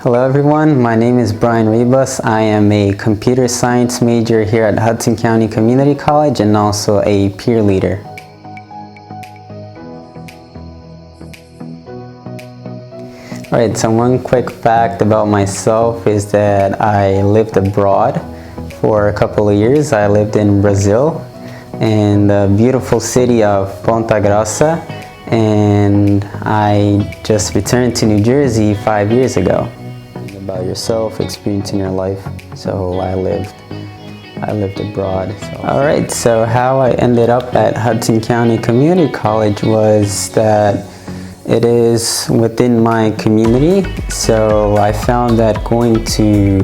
Hello everyone, my name is Brian Ribas. I am a computer science major here at Hudson County Community College and also a peer leader. Alright, so one quick fact about myself is that I lived abroad for a couple of years. I lived in Brazil, in the beautiful city of Ponta Grossa, and I just returned to New Jersey 5 years ago. About yourself, experience in your life. So I lived abroad. Alright, so how I ended up at Hudson County Community College was that it is within my community. So I found that going to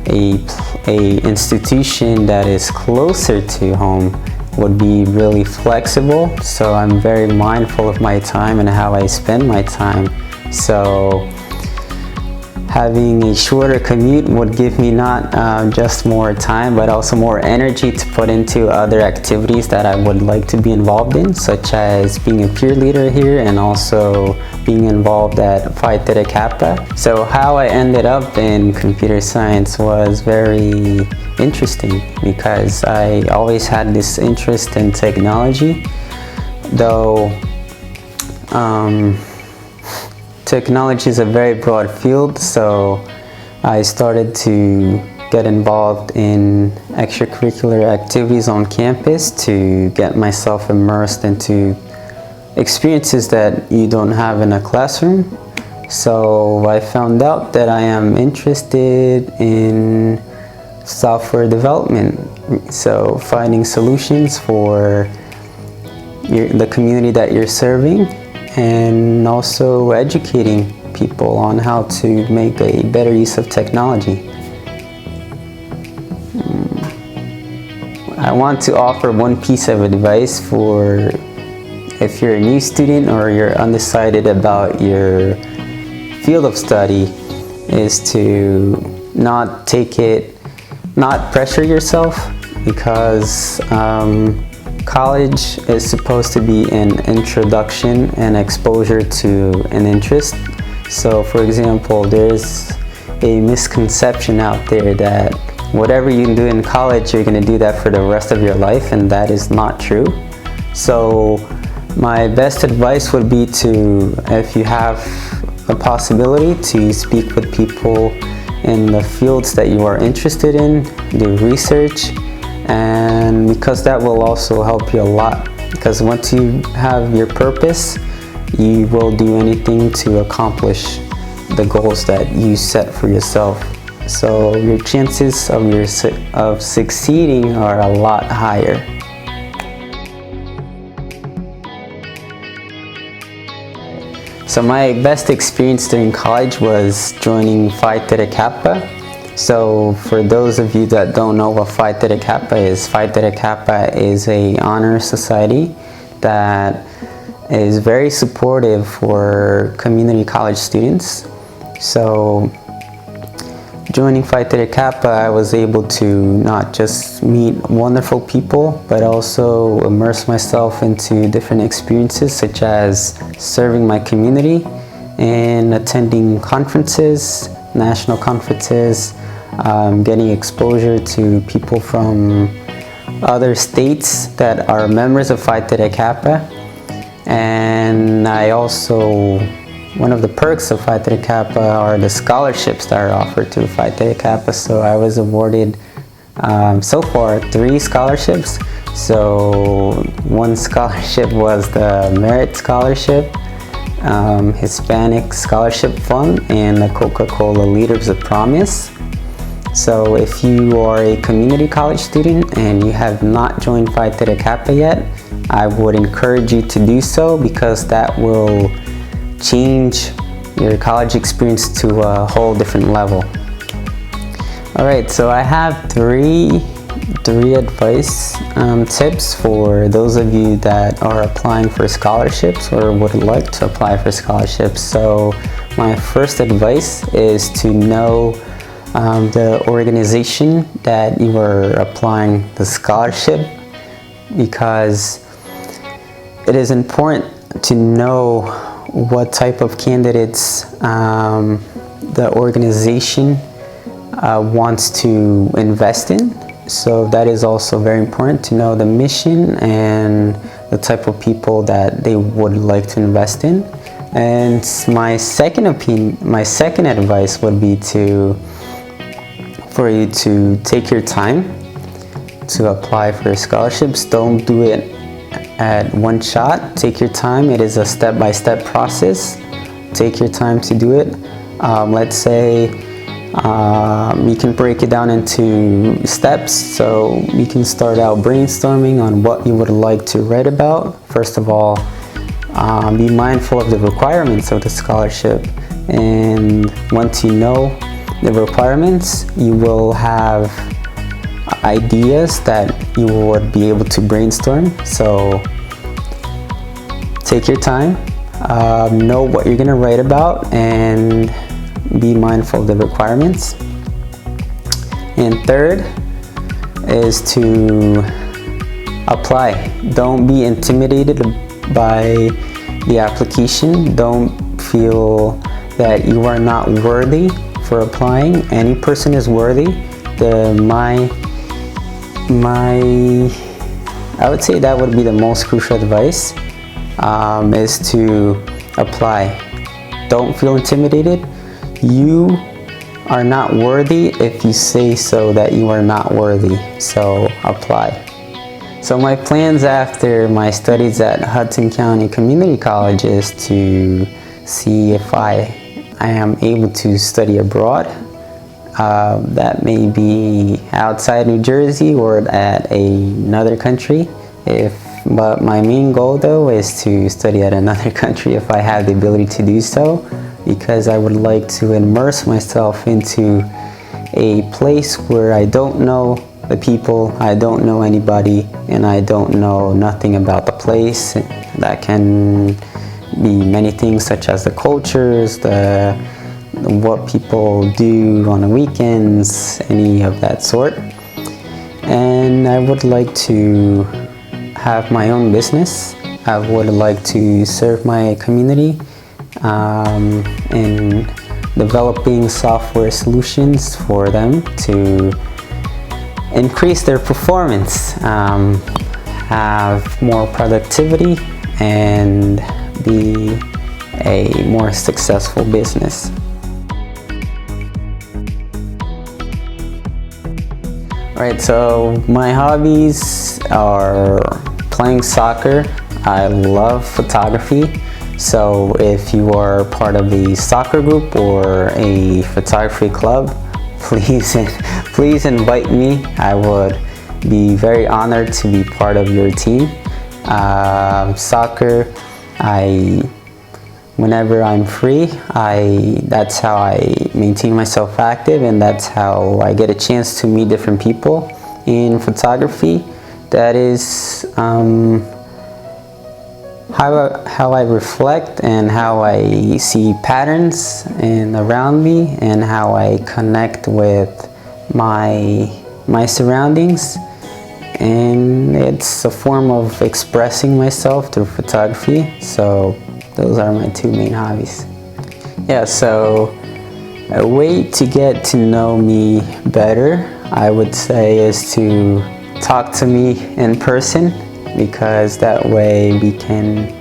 a institution that is closer to home would be really flexible. So I'm very mindful of my time and how I spend my time. So having a shorter commute would give me not just more time, but also more energy to put into other activities that I would like to be involved in, such as being a peer leader here and also being involved at Phi Theta Kappa. So how I ended up in computer science was very interesting because I always had this interest in technology, though technology is a very broad field, so I started to get involved in extracurricular activities on campus to get myself immersed into experiences that you don't have in a classroom. So I found out that I am interested in software development, so finding solutions for the community that you're serving, and also educating people on how to make a better use of technology. I want to offer one piece of advice for if you're a new student or you're undecided about your field of study, is to not pressure yourself, because college is supposed to be an introduction and exposure to an interest. So for example, there's a misconception out there that whatever you can do in college, you're going to do that for the rest of your life, and that is not true. So my best advice would be to, if you have a possibility, to speak with people in the fields that you are interested in, do research, and because that will also help you a lot, because once you have your purpose, you will do anything to accomplish the goals that you set for yourself. So your chances of succeeding are a lot higher. So my best experience during college was joining Phi Theta Kappa. So for those of you that don't know what Phi Theta Kappa is an honor society that is very supportive for community college students. So joining Phi Theta Kappa, I was able to not just meet wonderful people, but also immerse myself into different experiences, such as serving my community and attending conferences, national conferences, getting exposure to people from other states that are members of Phi Theta Kappa. And I also, one of the perks of Phi Theta Kappa are the scholarships that are offered to Phi Theta Kappa. So I was awarded so far 3 scholarships. So one scholarship was the Merit Scholarship, Hispanic Scholarship Fund, and the Coca-Cola Leaders of Promise. So if you are a community college student and you have not joined Phi Theta Kappa yet, I would encourage you to do so, because that will change your college experience to a whole different level. Alright, so I have three advice tips for those of you that are applying for scholarships or would like to apply for scholarships. So my first advice is to know the organization that you are applying the scholarship, because it is important to know what type of candidates the organization wants to invest in. So that is also very important to know the mission and the type of people that they would like to invest in. And my second advice would be for you to take your time to apply for scholarships. Don't do it at one shot. Take your time. It is a step-by-step process. Take your time to do it. Let's say you can break it down into steps. So you can start out brainstorming on what you would like to write about. First of all, be mindful of the requirements of the scholarship, and once you know the requirements, you will have ideas that you would be able to brainstorm. So take your time, know what you're going to write about, and be mindful of the requirements. And third is to apply. Don't be intimidated by the application. Don't feel that you are not worthy for applying. Any person is worthy. I would say that would be the most crucial advice, is to apply. Don't feel intimidated. You are not worthy if you say so that you are not worthy. So apply. So my plans after my studies at Hudson County Community College is to see if I am able to study abroad. That may be outside New Jersey or at another country. But my main goal though is to study at another country if I have the ability to do so, because I would like to immerse myself into a place where I don't know the people, I don't know anybody, and I don't know nothing about the place. That can be many things, such as the cultures, what people do on the weekends, any of that sort. And I would like to have my own business. I would like to serve my community in developing software solutions for them to increase their performance, have more productivity, and be a more successful business. Alright, so my hobbies are playing soccer. I love photography. So if you are part of a soccer group or a photography club, please invite me. I would be very honored to be part of your team. Soccer, whenever I'm free, that's how I maintain myself active, and that's how I get a chance to meet different people. In photography, that is how I reflect and how I see patterns around me, and how I connect with my surroundings. And it's a form of expressing myself through photography. So those are my two main hobbies. Yeah, so a way to get to know me better, I would say, is to talk to me in person, because that way we can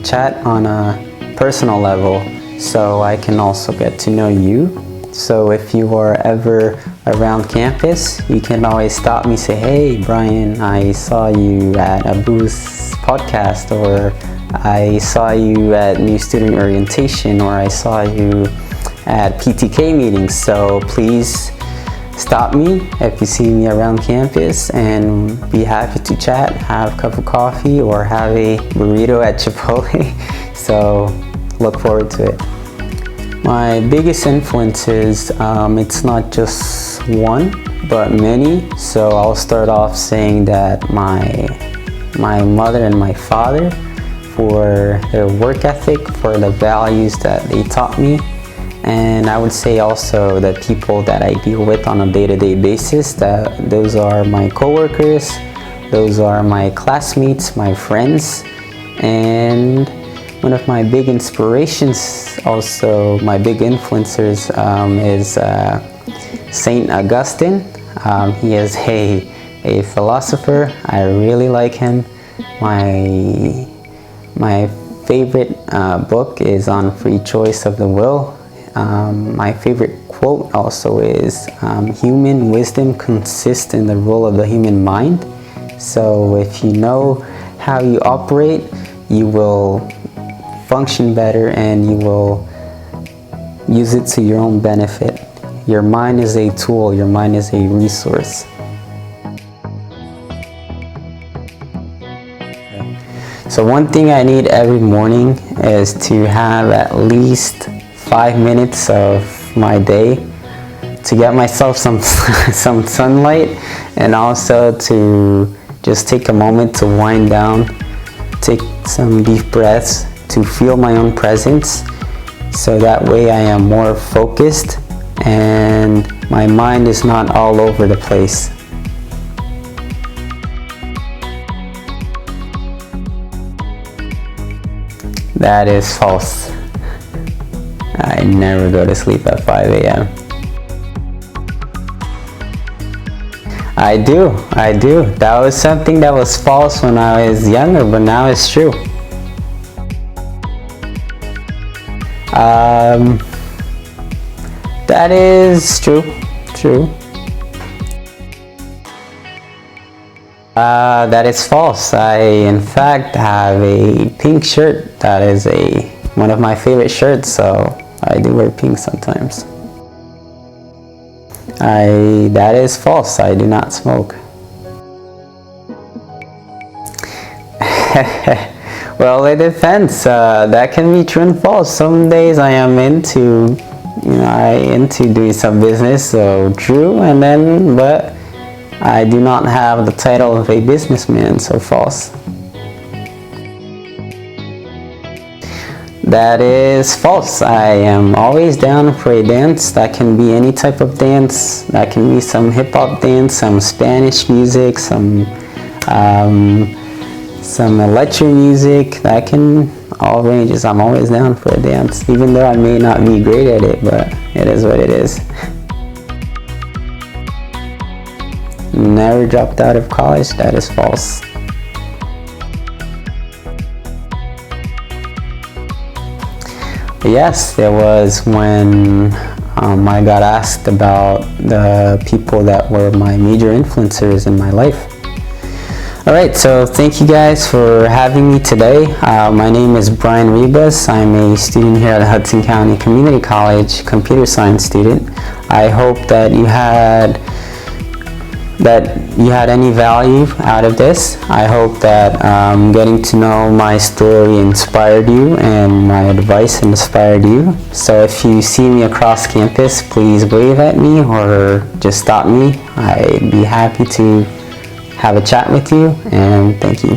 chat on a personal level, so I can also get to know you. So if you are ever around campus, you can always stop me, say, "Hey Brian, I saw you at Abu's podcast," or "I saw you at New Student Orientation," or "I saw you at PTK meetings." So please stop me if you see me around campus, and be happy to chat, have a cup of coffee, or have a burrito at Chipotle. So look forward to it. My biggest influences, it's not just one, but many. So I'll start off saying that my mother and my father, for their work ethic, for the values that they taught me. And I would say also the people that I deal with on a day-to-day basis, that those are my coworkers, those are my classmates, my friends, and One of my big inspirations, also my big influencers, is Saint Augustine. He is a philosopher. I really like him. My favorite book is On Free Choice of the Will. My favorite quote also is, human wisdom consists in the role of the human mind. So if you know how you operate, you will function better and you will use it to your own benefit. Your mind is a tool, your mind is a resource. So one thing I need every morning is to have at least 5 minutes of my day to get myself some sunlight, and also to just take a moment to wind down, take some deep breaths, to feel my own presence, so that way I am more focused and my mind is not all over the place. That is false. I never go to sleep at 5 a.m. I do. That was something that was false when I was younger, but now it's true. That is true. That is false. I in fact have a pink shirt. That is one of my favorite shirts, so I do wear pink sometimes. That is false. I do not smoke. Well, it depends. That can be true and false. Some days I am into doing some business, so true, but I do not have the title of a businessman, so false. That is false. I am always down for a dance. That can be any type of dance. That can be some hip-hop dance, some Spanish music, some electro music. That can all ranges. I'm always down for a dance, even though I may not be great at it, but it is what it is. Never dropped out of college. That is false. Yes, there was when I got asked about the people that were my major influencers in my life. Alright, so thank you guys for having me today. My name is Brian Ribas. I'm a student here at Hudson County Community College, computer science student. I hope that you had any value out of this. I hope that getting to know my story inspired you and my advice inspired you. So if you see me across campus, please wave at me or just stop me. I'd be happy to have a chat with you, and thank you.